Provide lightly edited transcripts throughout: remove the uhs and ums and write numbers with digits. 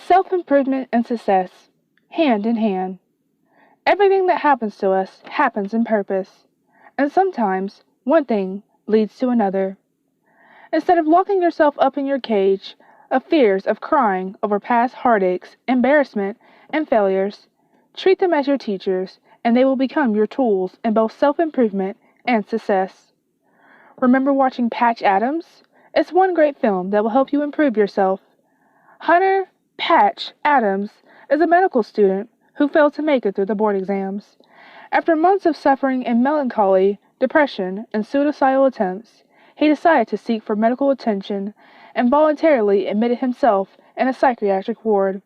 Self-improvement and success, hand in hand. Everything that happens to us happens in purpose, and sometimes one thing leads to another. Instead of locking yourself up in your cage of fears of crying over past heartaches, embarrassment, and failures, treat them as your teachers, and they will become your tools in both self-improvement and success. Remember watching Patch Adams? It's one great film that will help you improve yourself. Hunter Patch Adams is a medical student who failed to make it through the board exams. After months of suffering and melancholy, depression, and suicidal attempts, he decided to seek for medical attention and voluntarily admitted himself in a psychiatric ward.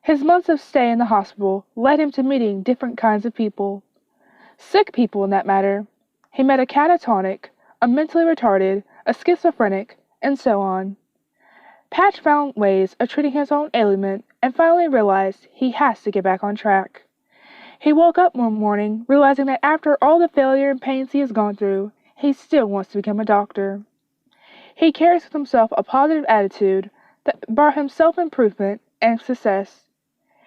His months of stay in the hospital led him to meeting different kinds of people. Sick people, in that matter. He met a catatonic, a mentally retarded, a schizophrenic, and so on. Patch found ways of treating his own ailment and finally realized he has to get back on track. He woke up one morning realizing that after all the failure and pains he has gone through, he still wants to become a doctor. He carries with himself a positive attitude that brought him self-improvement and success.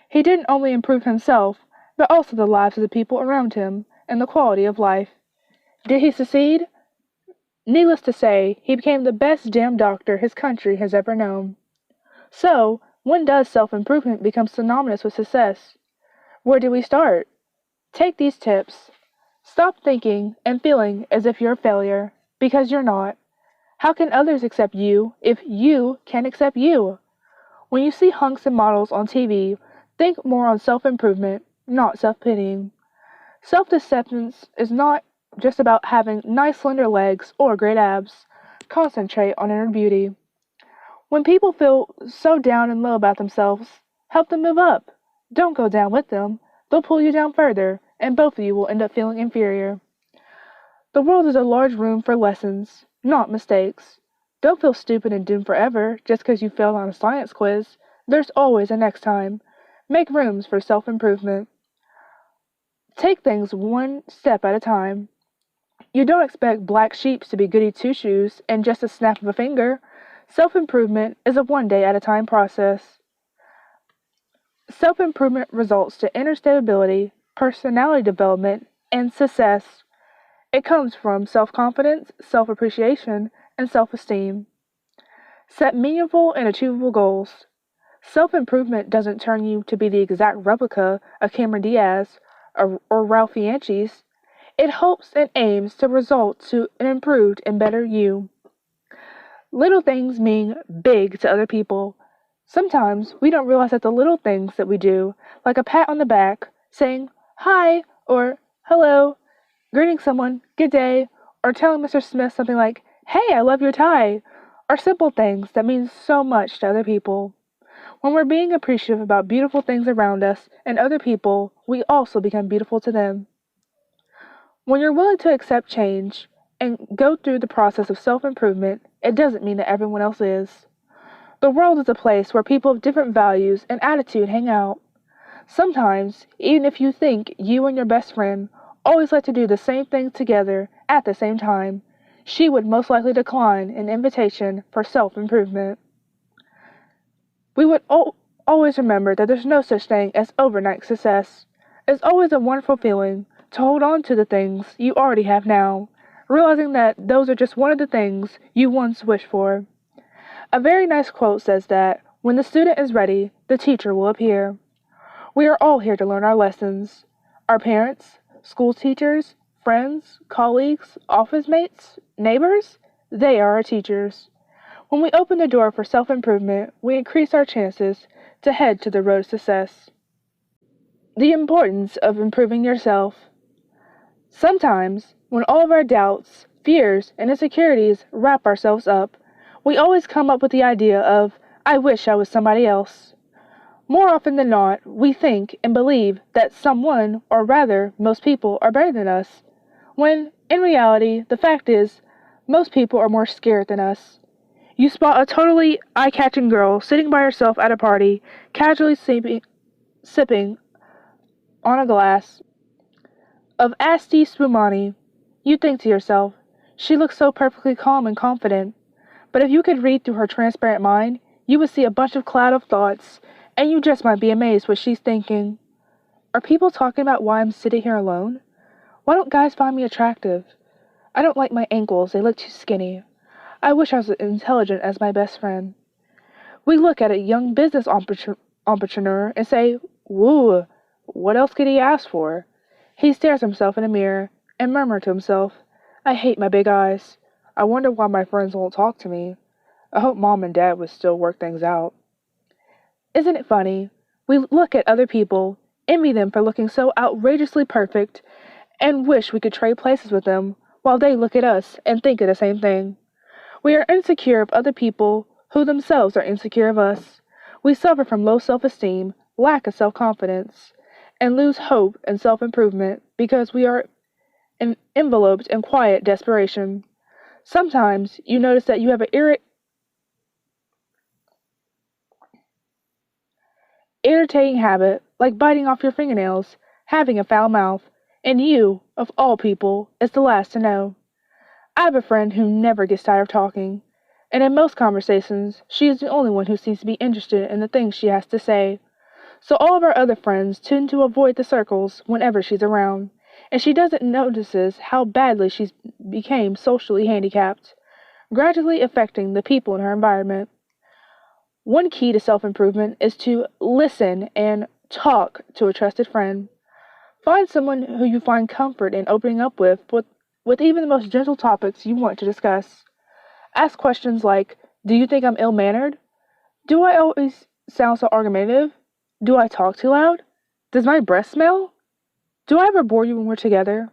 He didn't only improve himself, but also the lives of the people around him and the quality of life. Did he succeed? Needless to say, he became the best damn doctor his country has ever known. So, when does self-improvement become synonymous with success? Where do we start? Take these tips. Stop thinking and feeling as if you're a failure, because you're not. How can others accept you if you can't accept you? When you see hunks and models on TV, think more on self-improvement, not self-pitying. Self-acceptance is not just about having nice slender legs or great abs. Concentrate on inner beauty. When people feel so down and low about themselves, help them move up. Don't go down with them. They'll pull you down further, and both of you will end up feeling inferior. The world is a large room for lessons, not mistakes. Don't feel stupid and doomed forever just because you failed on a science quiz. There's always a next time. Make rooms for self-improvement. Take things one step at a time. You don't expect black sheep to be goody two-shoes in just a snap of a finger. Self-improvement is a one-day-at-a-time process. Self-improvement results to inner stability, personality development, and success. It comes from self-confidence, self-appreciation, and self-esteem. Set meaningful and achievable goals. Self-improvement doesn't turn you to be the exact replica of Cameron Diaz or Ralph Fiennes. It hopes and aims to result to an improved and better you. Little things mean big to other people. Sometimes we don't realize that the little things that we do, like a pat on the back, saying hi or hello, greeting someone, good day, or telling Mr. Smith something like, hey, I love your tie, are simple things that mean so much to other people. When we're being appreciative about beautiful things around us and other people, we also become beautiful to them. When you're willing to accept change and go through the process of self-improvement, it doesn't mean that everyone else is. The world is a place where people of different values and attitude hang out. Sometimes, even if you think you and your best friend always like to do the same thing together at the same time, she would most likely decline an invitation for self-improvement. We would always remember that there's no such thing as overnight success. It's always a wonderful feeling to hold on to the things you already have now, realizing that those are just one of the things you once wished for. A very nice quote says that, when the student is ready, the teacher will appear. We are all here to learn our lessons. Our parents, school teachers, friends, colleagues, office mates, neighbors, they are our teachers. When we open the door for self-improvement, we increase our chances to head to the road to success. The importance of improving yourself. Sometimes, when all of our doubts, fears, and insecurities wrap ourselves up, we always come up with the idea of, I wish I was somebody else. More often than not, we think and believe that someone, or rather, most people, are better than us, when, in reality, the fact is, most people are more scared than us. You spot a totally eye-catching girl sitting by herself at a party, casually sipping on a glass of Asti Spumani. You think to yourself, she looks so perfectly calm and confident. But if you could read through her transparent mind, You would see a bunch of cloud of thoughts, and you just might be amazed what she's thinking. Are people talking about why I'm sitting here alone? Why don't guys find me attractive? I don't like my ankles, they look too skinny. I wish I was as intelligent as my best friend. We look at a young business entrepreneur and say, woo, what else could he ask for? He stares himself in a mirror and murmurs to himself, I hate my big eyes. I wonder why my friends won't talk to me. I hope mom and dad would still work things out. Isn't it funny? We look at other people, envy them for looking so outrageously perfect, and wish we could trade places with them, while they look at us and think of the same thing. We are insecure of other people who themselves are insecure of us. We suffer from low self-esteem, lack of self-confidence, and lose hope and self-improvement because we are enveloped in quiet desperation. Sometimes you notice that you have an irritating habit, like biting off your fingernails, having a foul mouth, and you, of all people, is the last to know. I have a friend who never gets tired of talking, and in most conversations, she is the only one who seems to be interested in the things she has to say. So all of our other friends tend to avoid the circles whenever she's around, and she doesn't notice how badly she's became socially handicapped, gradually affecting the people in her environment. One key to self-improvement is to listen and talk to a trusted friend. Find someone who you find comfort in opening up with even the most gentle topics you want to discuss. Ask questions like, do you think I'm ill-mannered? Do I always sound so argumentative? Do I talk too loud? Does my breath smell? Do I ever bore you when we're together?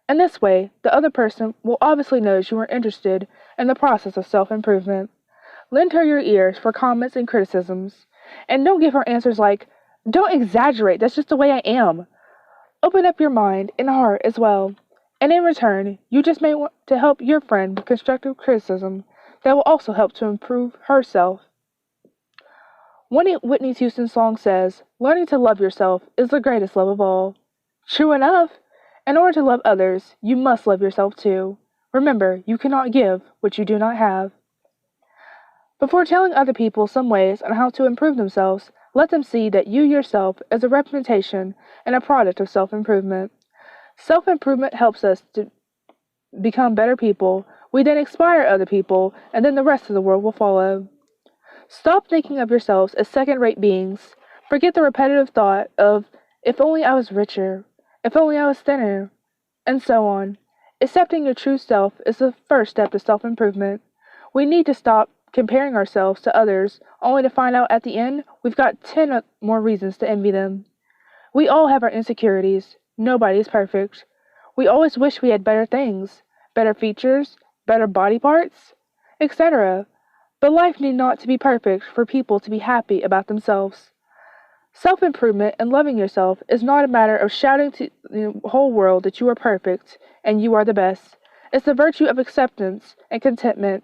In this way, the other person will obviously notice you are interested in the process of self-improvement. Lend her your ears for comments and criticisms, and don't give her answers like, don't exaggerate, that's just the way I am. Open up your mind and heart as well, and in return, you just may want to help your friend with constructive criticism that will also help to improve herself. One Whitney Houston song says, learning to love yourself is the greatest love of all. True enough. In order to love others, you must love yourself too. Remember, you cannot give what you do not have. Before telling other people some ways on how to improve themselves, let them see that you yourself is a representation and a product of self-improvement. Self-improvement helps us to become better people. We then inspire other people, and then the rest of the world will follow. Stop thinking of yourselves as second-rate beings. Forget the repetitive thought of, if only I was richer, if only I was thinner, and so on. Accepting your true self is the first step to self-improvement. We need to stop comparing ourselves to others, only to find out at the end we've got 10 more reasons to envy them. We all have our insecurities. Nobody is perfect. We always wish we had better things, better features, better body parts, etc. But life need not to be perfect for people to be happy about themselves. Self-improvement and loving yourself is not a matter of shouting to the whole world that you are perfect and you are the best. It's the virtue of acceptance and contentment.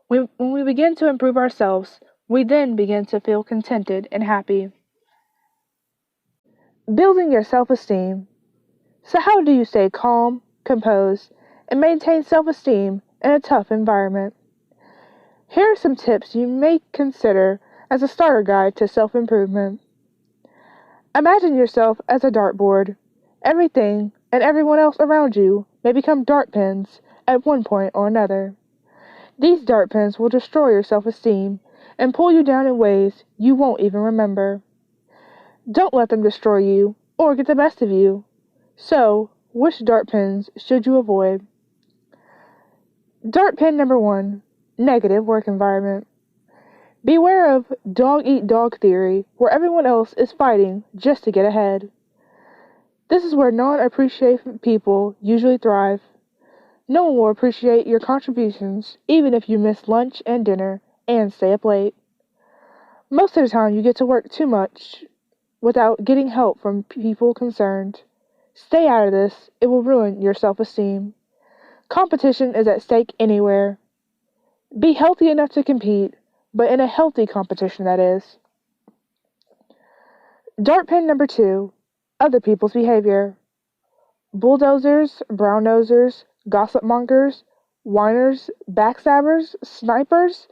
When we begin to improve ourselves, we then begin to feel contented and happy. Building your self-esteem. So how do you stay calm, composed, and maintain self-esteem in a tough environment? Here are some tips you may consider as a starter guide to self-improvement. Imagine yourself as a dartboard. Everything and everyone else around you may become dart pins at one point or another. These dart pins will destroy your self-esteem and pull you down in ways you won't even remember. Don't let them destroy you or get the best of you. So, which dart pins should you avoid? Dart pin number 1, negative work environment. Beware of dog-eat-dog theory, where everyone else is fighting just to get ahead. This is where non-appreciative people usually thrive. No one will appreciate your contributions, even if you miss lunch and dinner and stay up late. Most of the time, you get to work too much without getting help from people concerned. Stay out of this. It will ruin your self-esteem. Competition is at stake anywhere. Be healthy enough to compete, but in a healthy competition, that is. Dart pin number 2, other people's behavior. Bulldozers, brown-nosers, gossip mongers, whiners, backstabbers, snipers,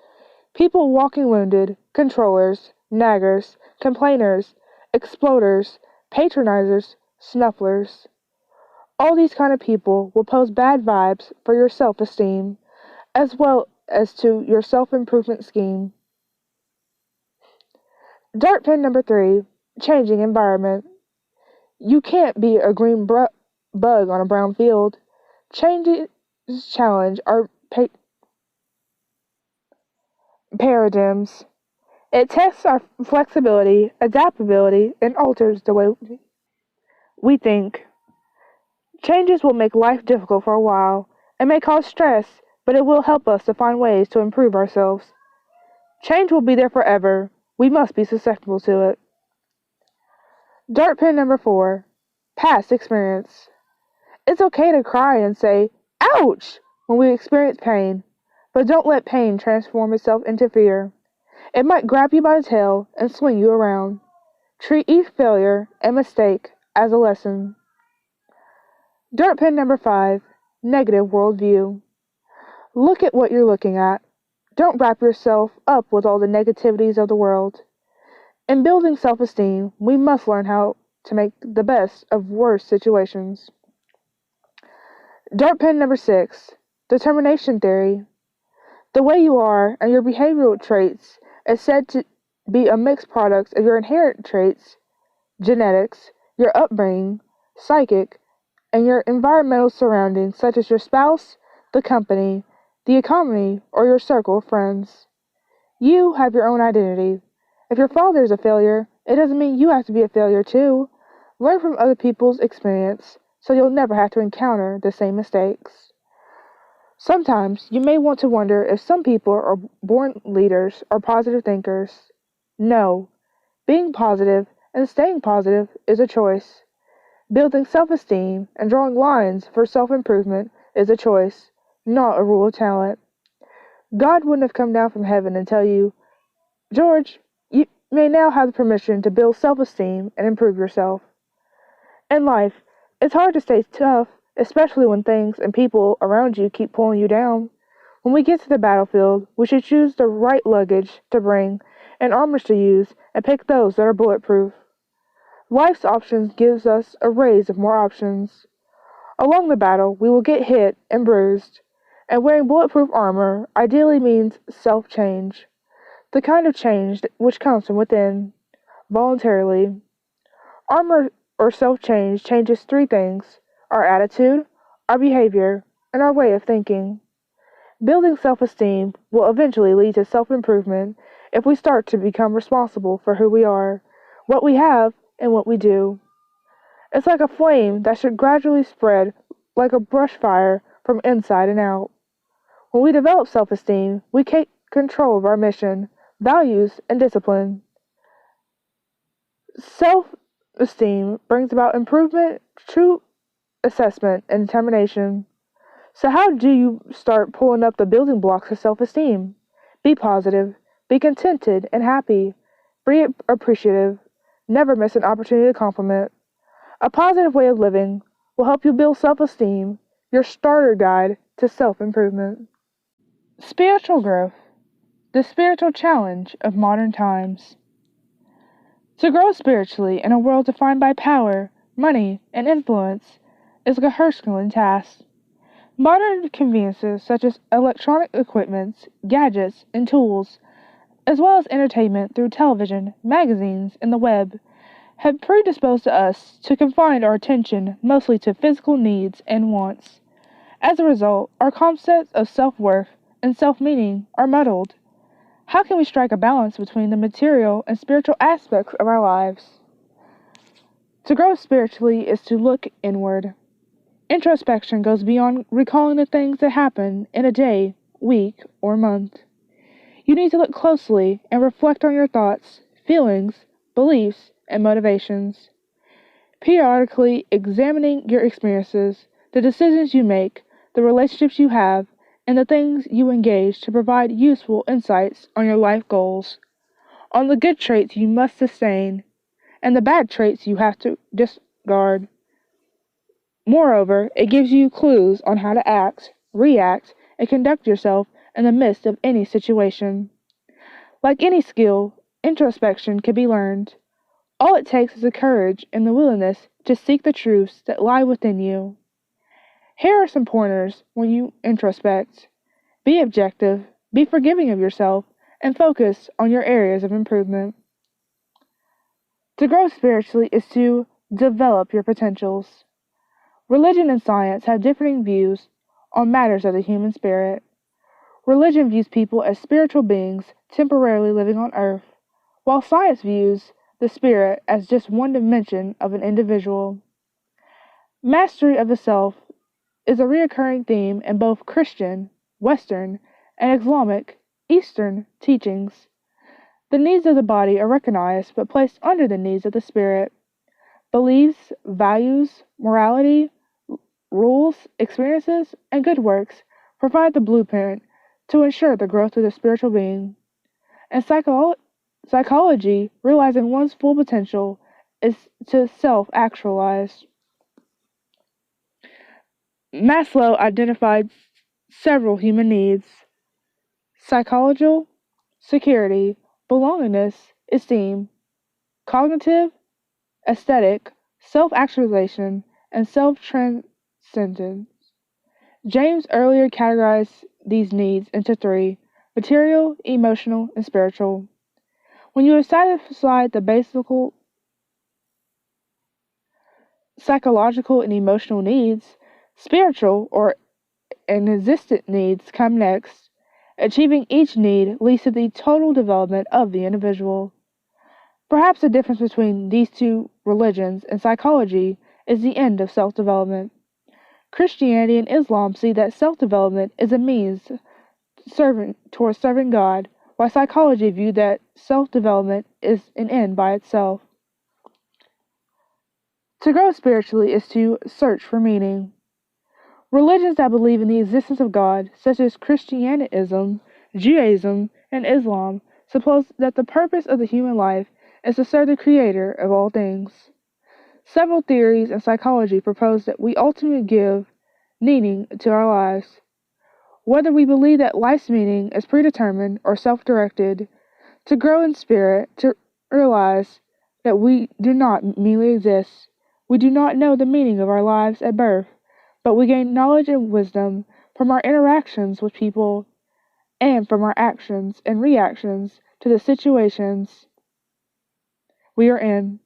People walking wounded, controllers, naggers, complainers, exploders, patronizers, snufflers. All these kind of people will pose bad vibes for your self-esteem, as well as to your self-improvement scheme. Dart pin number 3, changing environment. You can't be a bug on a brown field. Changes challenge our paradigms. It tests our flexibility, adaptability, and alters the way we think. Changes will make life difficult for a while and may cause stress, but it will help us to find ways to improve ourselves. Change will be there forever. We must be susceptible to it. Dart pin number 4, past experience. It's okay to cry and say, ouch, when we experience pain, but don't let pain transform itself into fear. It might grab you by the tail and swing you around. Treat each failure and mistake as a lesson. Dart pin number 5, negative worldview. Look at what you're looking at. Don't wrap yourself up with all the negativities of the world. In building self-esteem, we must learn how to make the best of worse situations. Dart pin number 6, determination theory. The way you are and your behavioral traits is said to be a mixed product of your inherent traits, genetics, your upbringing, psychic, and your environmental surroundings such as your spouse, the company, the economy, or your circle of friends. You have your own identity. If your father is a failure, it doesn't mean you have to be a failure too. Learn from other people's experience so you'll never have to encounter the same mistakes. Sometimes you may want to wonder if some people are born leaders or positive thinkers. No, being positive and staying positive is a choice. Building self-esteem and drawing lines for self-improvement is a choice, not a rule of talent. God wouldn't have come down from heaven and tell you, George, you may now have the permission to build self-esteem and improve yourself. In life, it's hard to stay tough, especially when things and people around you keep pulling you down. When we get to the battlefield, we should choose the right luggage to bring and armors to use and pick those that are bulletproof. Life's options gives us a raise of more options. Along the battle, we will get hit and bruised, and wearing bulletproof armor ideally means self-change, the kind of change which comes from within, voluntarily. Armor or self-change changes 3 things: our attitude, our behavior, and our way of thinking. Building self-esteem will eventually lead to self-improvement if we start to become responsible for who we are, what we have, and what we do. It's like a flame that should gradually spread like a brush fire from inside and out. When we develop self-esteem, we take control of our mission, values, and discipline. Self-esteem brings about improvement, true assessment, and determination. So how do you start pulling up the building blocks of self-esteem? Be positive, be contented and happy, be appreciative, never miss an opportunity to compliment. A positive way of living will help you build self-esteem, your starter guide to self-improvement. Spiritual growth, the spiritual challenge of modern times. To grow spiritually in a world defined by power, money, and influence is a Herculean task. Modern conveniences such as electronic equipments, gadgets, and tools, as well as entertainment through television, magazines, and the web, have predisposed us to confine our attention mostly to physical needs and wants. As a result, our concepts of self-worth and self-meaning are muddled. How can we strike a balance between the material and spiritual aspects of our lives? To grow spiritually is to look inward. Introspection goes beyond recalling the things that happen in a day, week, or month. You need to look closely and reflect on your thoughts, feelings, beliefs, and motivations. Periodically examining your experiences, the decisions you make, the relationships you have, and the things you engage to provide useful insights on your life goals, on the good traits you must sustain, and the bad traits you have to discard. Moreover, it gives you clues on how to act, react, and conduct yourself in the midst of any situation. Like any skill, introspection can be learned. All it takes is the courage and the willingness to seek the truths that lie within you. Here are some pointers when you introspect. Be objective, be forgiving of yourself, and focus on your areas of improvement. To grow spiritually is to develop your potentials. Religion and science have differing views on matters of the human spirit. Religion views people as spiritual beings temporarily living on earth, while science views the spirit as just one dimension of an individual. Mastery of the self is a recurring theme in both Christian, Western, and Islamic, Eastern teachings. The needs of the body are recognized but placed under the needs of the spirit. Beliefs, values, morality, rules, experiences, and good works provide the blueprint to ensure the growth of the spiritual being. And psychology, realizing one's full potential, is to self-actualize. Maslow identified several human needs: psychological, security, belongingness, esteem, cognitive, aesthetic, self-actualization, and self-transcendence. James earlier categorized these needs into three: material, emotional, and spiritual. When you have satisfied the basic psychological and emotional needs, spiritual or existent needs come next. Achieving each need leads to the total development of the individual. Perhaps the difference between these two religions and psychology is the end of self-development. Christianity and Islam see that self-development is a means towards serving God, while psychology view that self-development is an end by itself. To grow spiritually is to search for meaning. Religions that believe in the existence of God, such as Christianism, Judaism, and Islam, suppose that the purpose of the human life is to serve the Creator of all things. Several theories in psychology propose that we ultimately give meaning to our lives. Whether we believe that life's meaning is predetermined or self-directed, to grow in spirit, to realize that we do not merely exist. We do not know the meaning of our lives at birth, but we gain knowledge and wisdom from our interactions with people and from our actions and reactions to the situations we are in.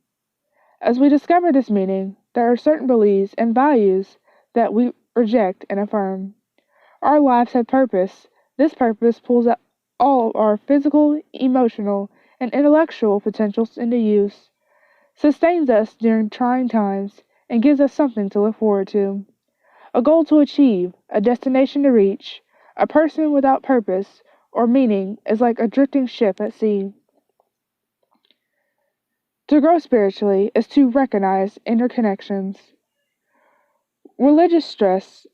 As we discover this meaning, there are certain beliefs and values that we reject and affirm. Our lives have purpose. This purpose pulls out all our physical, emotional, and intellectual potentials into use, sustains us during trying times, and gives us something to look forward to. A goal to achieve, a destination to reach. A person without purpose or meaning is like a drifting ship at sea. To grow spiritually is to recognize interconnections. Religious stress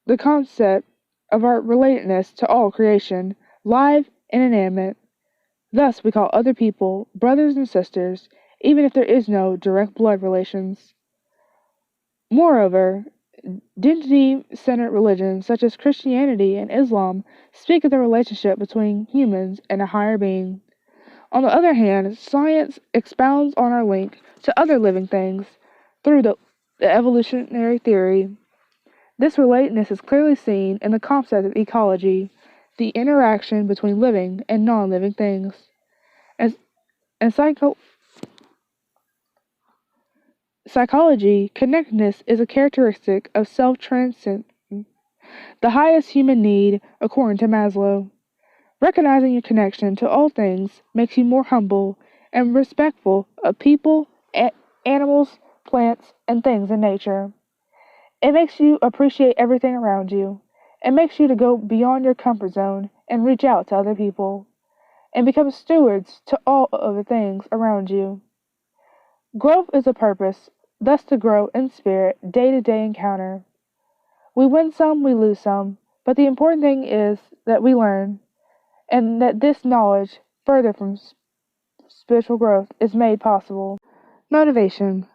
the concept of our relatedness to all creation, live and inanimate. Thus we call other people brothers and sisters, even if there is no direct blood relations. Moreover, divinity-centered religions such as Christianity and Islam speak of the relationship between humans and a higher being. On the other hand, science expounds on our link to other living things through the evolutionary theory. This relatedness is clearly seen in the concept of ecology, the interaction between living and non-living things. And psychology, connectedness is a characteristic of self-transcendence, the highest human need according to Maslow. Recognizing your connection to all things makes you more humble and respectful of people, animals, plants, and things in nature. It makes you appreciate everything around you. It makes you to go beyond your comfort zone and reach out to other people, and become stewards to all of the things around you. Growth is a purpose, thus to grow in spirit, day-to-day encounter. We win some, we lose some, but the important thing is that we learn, and that this knowledge, further from spiritual growth, is made possible. Motivation,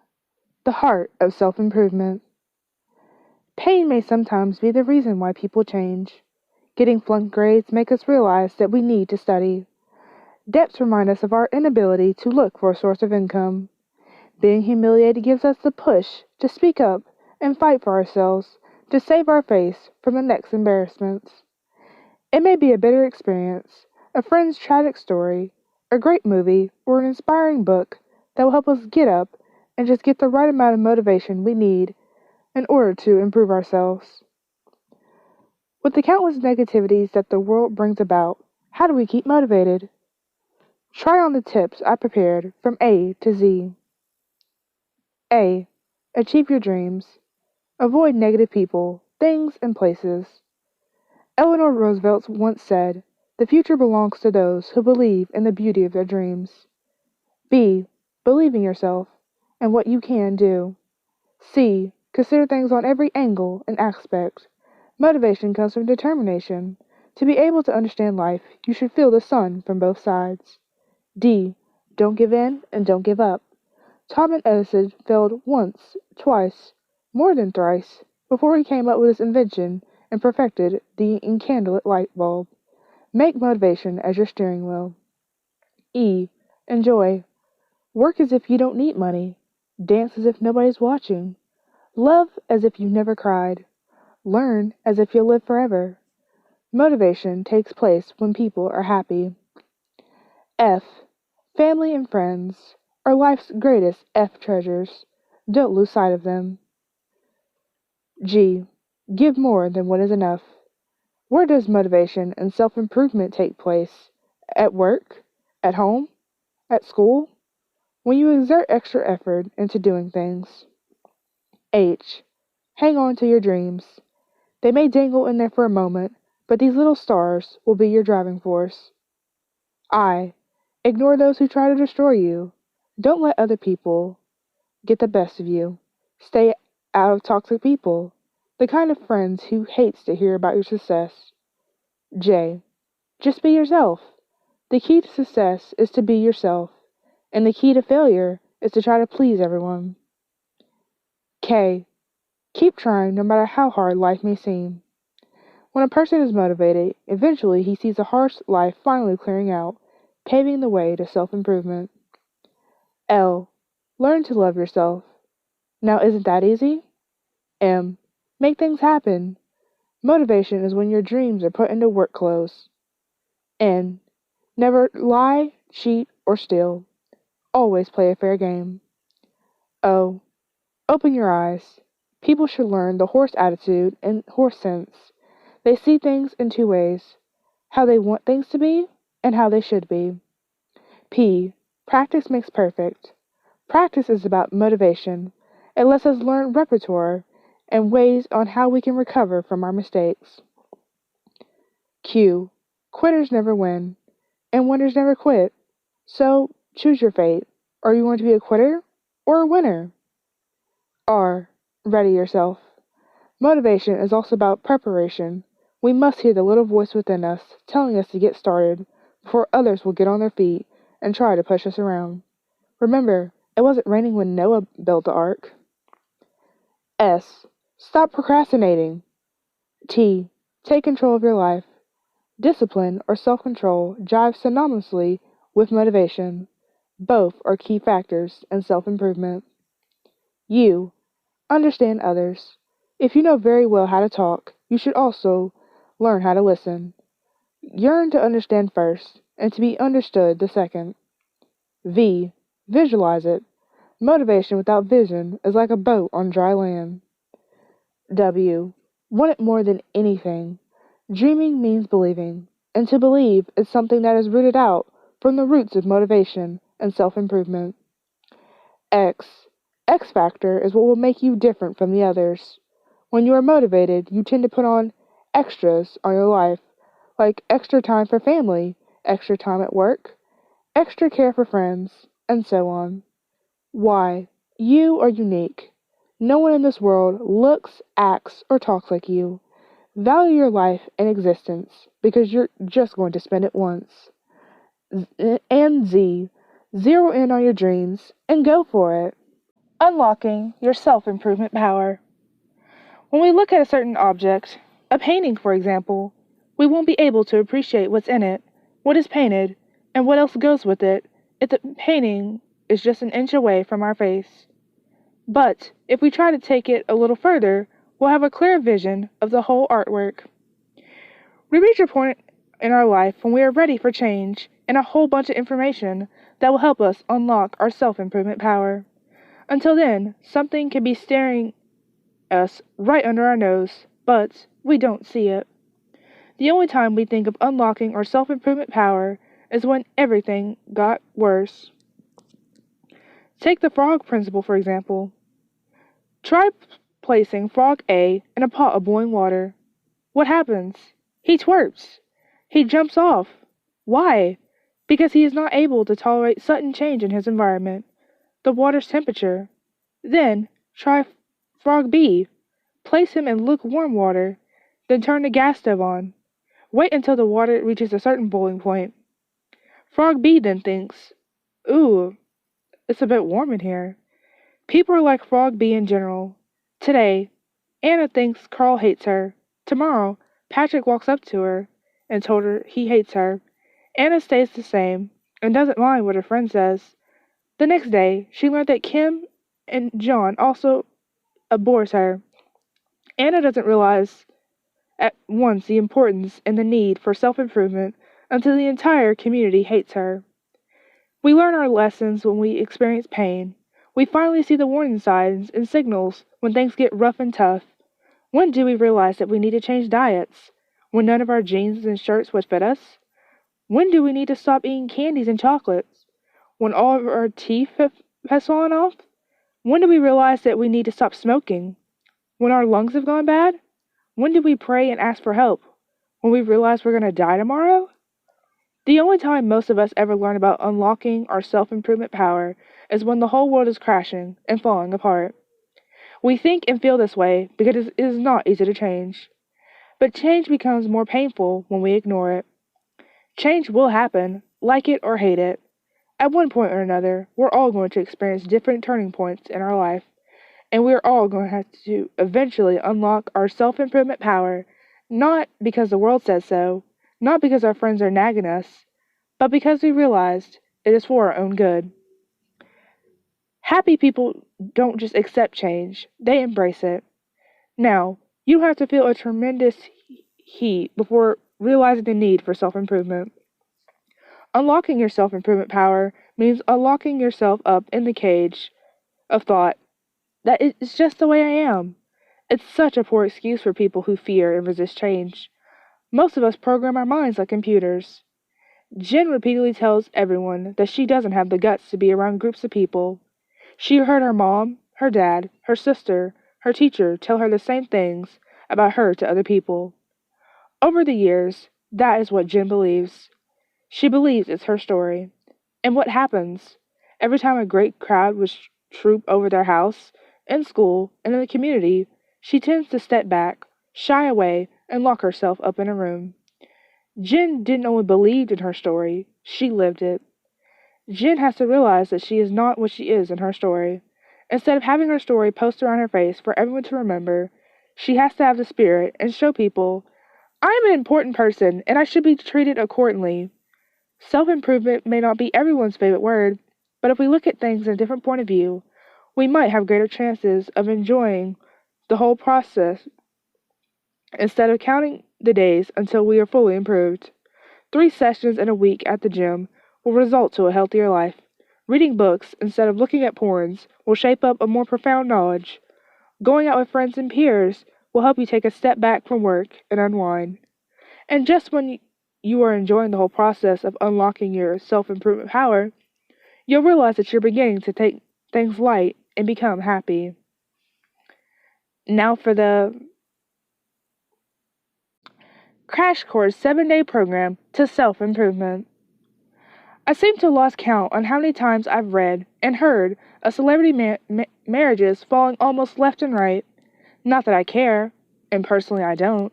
the heart of self-improvement. Pain may sometimes be the reason why people change. Getting flunked grades make us realize that we need to study. Debts remind us of our inability to look for a source of income. Being humiliated gives us the push to speak up and fight for ourselves to save our face from the next embarrassments. It may be a bitter experience, a friend's tragic story, a great movie, or an inspiring book that will help us get up and just get the right amount of motivation we need in order to improve ourselves. With the countless negativities that the world brings about, how do we keep motivated? Try on the tips I prepared from A to Z. A. Achieve your dreams. Avoid negative people, things, and places. Eleanor Roosevelt once said, "The future belongs to those who believe in the beauty of their dreams." B. Believe in yourself and what you can do. C. Consider things on every angle and aspect. Motivation comes from determination. To be able to understand life, you should feel the sun from both sides. D. Don't give in and don't give up. Thomas Edison failed once, twice, more than thrice, before he came up with his invention and perfected the incandescent light bulb. Make motivation as your steering wheel. E. Enjoy. Work as if you don't need money. Dance as if nobody's watching. Love as if you never cried. Learn as if you'll live forever. Motivation takes place when people are happy. F. Family and friends are life's greatest F treasures. Don't lose sight of them. G. Give more than what is enough. Where does motivation and self-improvement take place? At work? At home? At school? When you exert extra effort into doing things. H. Hang on to your dreams. They may dangle in there for a moment, but these little stars will be your driving force. I. Ignore those who try to destroy you. Don't let other people get the best of you. Stay out of toxic people, the kind of friends who hates to hear about your success. J. Just be yourself. The key to success is to be yourself, and the key to failure is to try to please everyone. K. Keep trying no matter how hard life may seem. When a person is motivated, eventually he sees a harsh life finally clearing out, paving the way to self-improvement. L. Learn to love yourself. Now, isn't that easy? M. Make things happen. Motivation is when your dreams are put into work clothes. N. Never lie, cheat, or steal. Always play a fair game. O. Open your eyes. People should learn the horse attitude and horse sense. They see things in two ways: how they want things to be and how they should be. P. Practice makes perfect. Practice is about motivation. It lets us learn repertoire and ways on how we can recover from our mistakes. Q. Quitters never win, and winners never quit. So, choose your fate. Are you going to be a quitter or a winner? R. Ready yourself. Motivation is also about preparation. We must hear the little voice within us telling us to get started before others will get on their feet and try to push us around. Remember, it wasn't raining when Noah built the ark. S. Stop procrastinating. T. Take control of your life. Discipline or self-control jive synonymously with motivation. Both are key factors in self-improvement. U. Understand others. If you know very well how to talk, you should also learn how to listen. Yearn to understand first, and to be understood the second. V. Visualize it. Motivation without vision is like a boat on dry land. W. Want it more than anything. Dreaming means believing, and to believe is something that is rooted out from the roots of motivation and self-improvement. X. X factor is what will make you different from the others. When you are motivated, you tend to put on extras on your life, like extra time for family, extra time at work, extra care for friends, and so on. Y. You are unique. No one in this world looks, acts, or talks like you. Value your life and existence because you're just going to spend it once. And Z. Zero in on your dreams and go for it. Unlocking your self-improvement power. When we look at a certain object, a painting for example, we won't be able to appreciate what's in it, what is painted, And what else goes with it if the painting is just an inch away from our face? But if we try to take it a little further, we'll have a clear vision of the whole artwork. We reach a point in our life when we are ready for change and a whole bunch of information that will help us unlock our self-improvement power. Until then, something can be staring us right under our nose, but we don't see it. The only time we think of unlocking our self-improvement power is when everything got worse. Take the frog principle, for example. Try placing frog A in a pot of boiling water. What happens? He twerps. He jumps off. Why? Because he is not able to tolerate sudden change in his environment, the water's temperature. Then try frog B. Place him in lukewarm water, then turn the gas stove on. Wait until the water reaches a certain boiling point. Frog B then thinks, "Ooh, it's a bit warm in here." People are like Frog B in general. Today, Anna thinks Carl hates her. Tomorrow, Patrick walks up to her and told her he hates her. Anna stays the same and doesn't mind what her friend says. The next day, she learned that Kim and John also abhors her. Anna doesn't realize at once the importance and the need for self-improvement until the entire community hates her. We learn our lessons when we experience pain. We finally see the warning signs and signals when things get rough and tough. When do we realize that we need to change diets? When none of our jeans and shirts would fit us? When do we need to stop eating candies and chocolates? When all of our teeth has fallen off? When do we realize that we need to stop smoking? When our lungs have gone bad? When do we pray and ask for help? When we realize we're going to die tomorrow? The only time most of us ever learn about unlocking our self-improvement power is when the whole world is crashing and falling apart. We think and feel this way because it is not easy to change. But change becomes more painful when we ignore it. Change will happen, like it or hate it. At one point or another, we're all going to experience different turning points in our life, and we're all going to have to eventually unlock our self-improvement power, not because the world says so, not because our friends are nagging us, but because we realized it is for our own good. Happy people don't just accept change, they embrace it. Now, you have to feel a tremendous heat before realizing the need for self-improvement. Unlocking your self-improvement power means unlocking yourself up in the cage of thought that it's just the way I am. It's such a poor excuse for people who fear and resist change. Most of us program our minds like computers. Jen repeatedly tells everyone that she doesn't have the guts to be around groups of people. She heard her mom, her dad, her sister, her teacher tell her the same things about her to other people. Over the years, that is what Jen believes. She believes it's her story. And what happens? Every time a great crowd would troop over their house, in school, and in the community, she tends to step back, shy away, and lock herself up in a room. Jen didn't only believe in her story, she lived it. Jen has to realize that she is not what she is in her story. Instead of having her story posted on her face for everyone to remember, she has to have the spirit and show people, I'm an important person and I should be treated accordingly. Self-improvement may not be everyone's favorite word, but if we look at things in a different point of view, we might have greater chances of enjoying the whole process instead of counting the days until we are fully improved. 3 sessions in a week at the gym will result to a healthier life. Reading books instead of looking at porns will shape up a more profound knowledge. Going out with friends and peers will help you take a step back from work and unwind. And just when you are enjoying the whole process of unlocking your self-improvement power, you'll realize that you're beginning to take things light and become happy. Now for the Crash Course 7-day program to self-improvement. I seem to have lost count on how many times I've read and heard of celebrity marriages falling almost left and right. Not that I care, and personally I don't.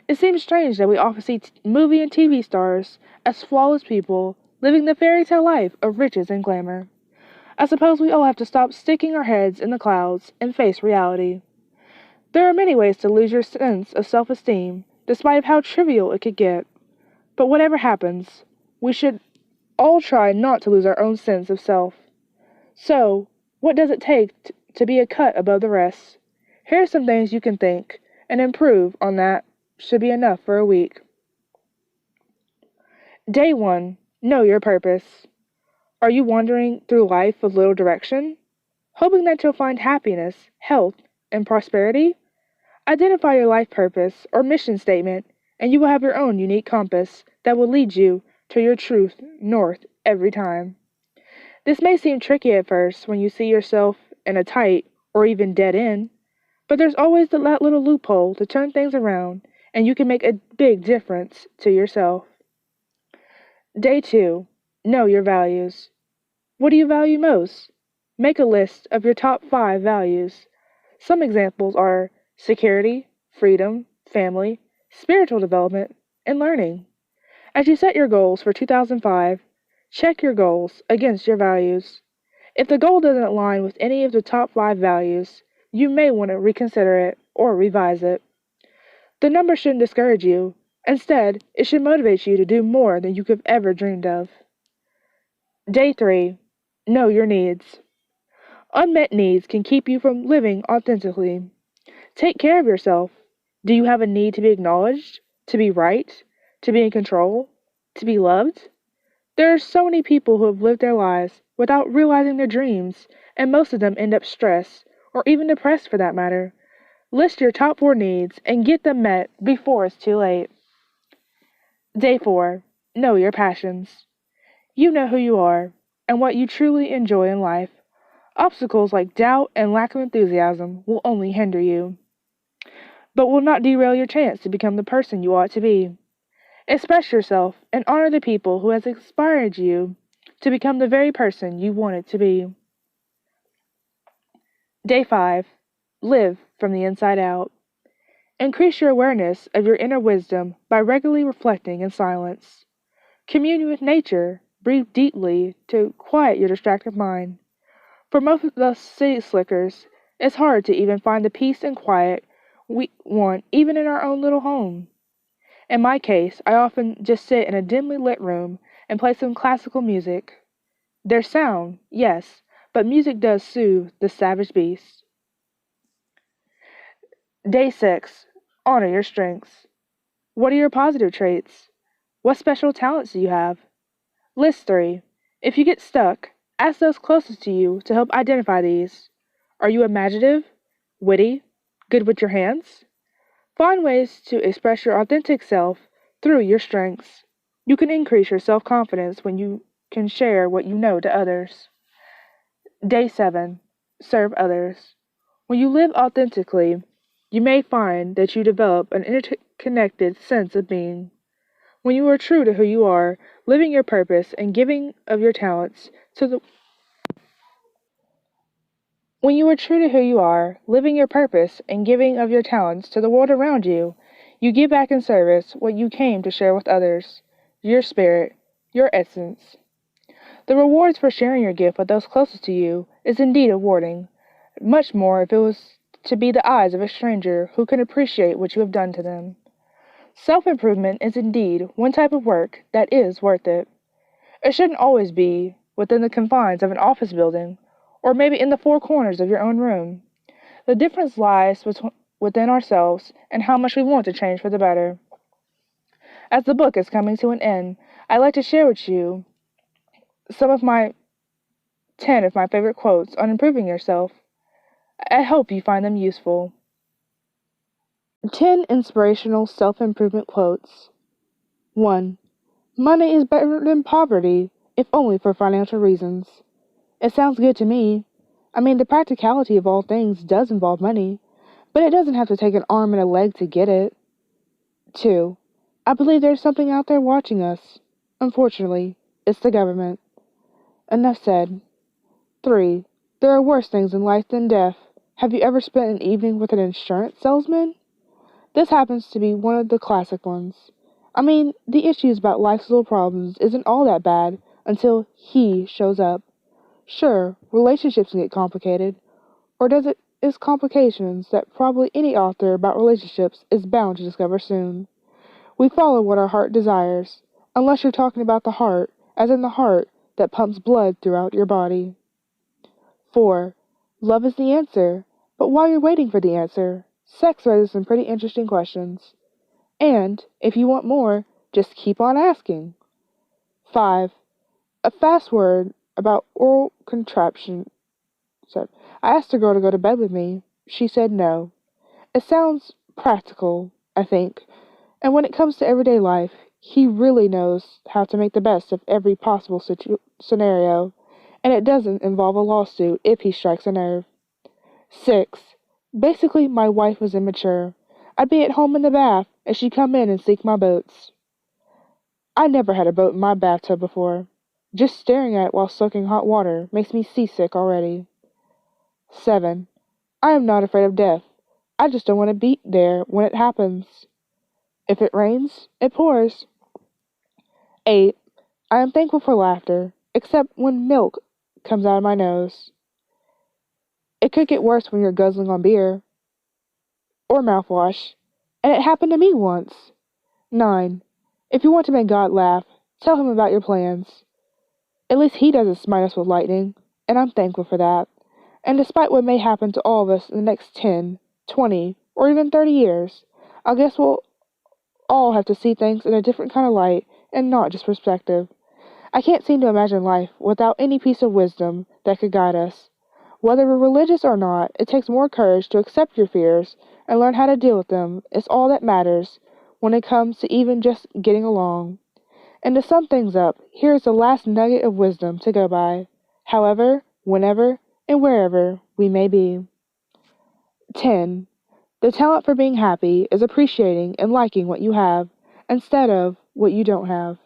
It seems strange that we often see movie and TV stars as flawless people living the fairy tale life of riches and glamour. I suppose we all have to stop sticking our heads in the clouds and face reality. There are many ways to lose your sense of self-esteem, despite of how trivial it could get. But whatever happens, we should all try not to lose our own sense of self. So, what does it take to be a cut above the rest? Here are some things you can think and improve on that should be enough for a week. Day 1. Know your purpose. Are you wandering through life with little direction? Hoping that you'll find happiness, health, and prosperity? Identify your life purpose or mission statement, and you will have your own unique compass that will lead you to your true north every time. This may seem tricky at first when you see yourself in a tight or even dead end, but there's always that little loophole to turn things around, and you can make a big difference to yourself. Day 2. Know your values. What do you value most? Make a list of your top 5 values. Some examples are security, freedom, family, spiritual development, and learning. As you set your goals for 2005, check your goals against your values. If the goal doesn't align with any of the top 5 values, you may want to reconsider it or revise it. The number shouldn't discourage you. Instead, it should motivate you to do more than you could have ever dreamed of. Day 3. Know your needs. Unmet needs can keep you from living authentically. Take care of yourself. Do you have a need to be acknowledged, to be right, to be in control, to be loved? There are so many people who have lived their lives without realizing their dreams, and most of them end up stressed, or even depressed for that matter. List your top 4 needs and get them met before it's too late. Day 4. Know your passions. You know who you are and what you truly enjoy in life. Obstacles like doubt and lack of enthusiasm will only hinder you, but will not derail your chance to become the person you ought to be. Express yourself and honor the people who has inspired you to become the very person you wanted to be. Day 5. Live from the inside out. Increase your awareness of your inner wisdom by regularly reflecting in silence. Commune with nature. Breathe deeply to quiet your distracted mind. For most of us city slickers, it's hard to even find the peace and quiet we want even in our own little home. In my case, I often just sit in a dimly lit room and play some classical music. There's sound, yes, but music does soothe the savage beast. Day 6. Honor your strengths. What are your positive traits? What special talents do you have? List 3. If you get stuck, ask those closest to you to help identify these. Are you imaginative, witty, good with your hands? Find ways to express your authentic self through your strengths. You can increase your self-confidence when you can share what you know to others. Day 7. Serve others. When you live authentically, you may find that you develop an interconnected sense of being. When you are true to who you are, living your purpose and giving of your talents to the When you are true to who you are, living your purpose and giving of your talents to the world around you, you give back in service what you came to share with others, your spirit, your essence. The rewards for sharing your gift with those closest to you is indeed rewarding, much more if it was to be the eyes of a stranger who can appreciate what you have done to them. Self-improvement is indeed one type of work that is worth it. It shouldn't always be within the confines of an office building, or maybe in the 4 corners of your own room. The difference lies within ourselves and how much we want to change for the better. As the book is coming to an end, I'd like to share with you some of my 10 of my favorite quotes on improving yourself. I hope you find them useful. 10 inspirational self-improvement quotes. 1. Money is better than poverty, if only for financial reasons. It sounds good to me. I mean, the practicality of all things does involve money, but it doesn't have to take an arm and a leg to get it. 2. I believe there's something out there watching us. Unfortunately, it's the government. Enough said. 3. There are worse things in life than death. Have you ever spent an evening with an insurance salesman? This happens to be one of the classic ones. I mean, the issues about life's little problems isn't all that bad until he shows up. Sure, relationships can get complicated, or does it is complications that probably any author about relationships is bound to discover soon. We follow what our heart desires, unless you're talking about the heart, as in the heart that pumps blood throughout your body. 4. Love is the answer, but while you're waiting for the answer, sex raises some pretty interesting questions. And, if you want more, just keep on asking. 5. A fast word about oral contraption. So, I asked a girl to go to bed with me. She said no. It sounds practical, I think, and when it comes to everyday life, he really knows how to make the best of every possible scenario, and it doesn't involve a lawsuit if he strikes a nerve. 6. Basically, my wife was immature. I'd be at home in the bath, and she'd come in and seek my boats. I never had a boat in my bathtub before. Just staring at it while soaking hot water makes me seasick already. 7. I am not afraid of death. I just don't want to be there when it happens. If it rains, it pours. 8. I am thankful for laughter, except when milk comes out of my nose. It could get worse when you're guzzling on beer or mouthwash, and it happened to me once. 9. If you want to make God laugh, tell him about your plans. At least he doesn't smite us with lightning, and I'm thankful for that. And despite what may happen to all of us in the next 10, 20, or even 30 years, I guess we'll all have to see things in a different kind of light and not just perspective. I can't seem to imagine life without any piece of wisdom that could guide us. Whether we're religious or not, it takes more courage to accept your fears and learn how to deal with them. It's all that matters when it comes to even just getting along. And to sum things up, here is the last nugget of wisdom to go by, however, whenever, and wherever we may be. 10. The talent for being happy is appreciating and liking what you have instead of what you don't have.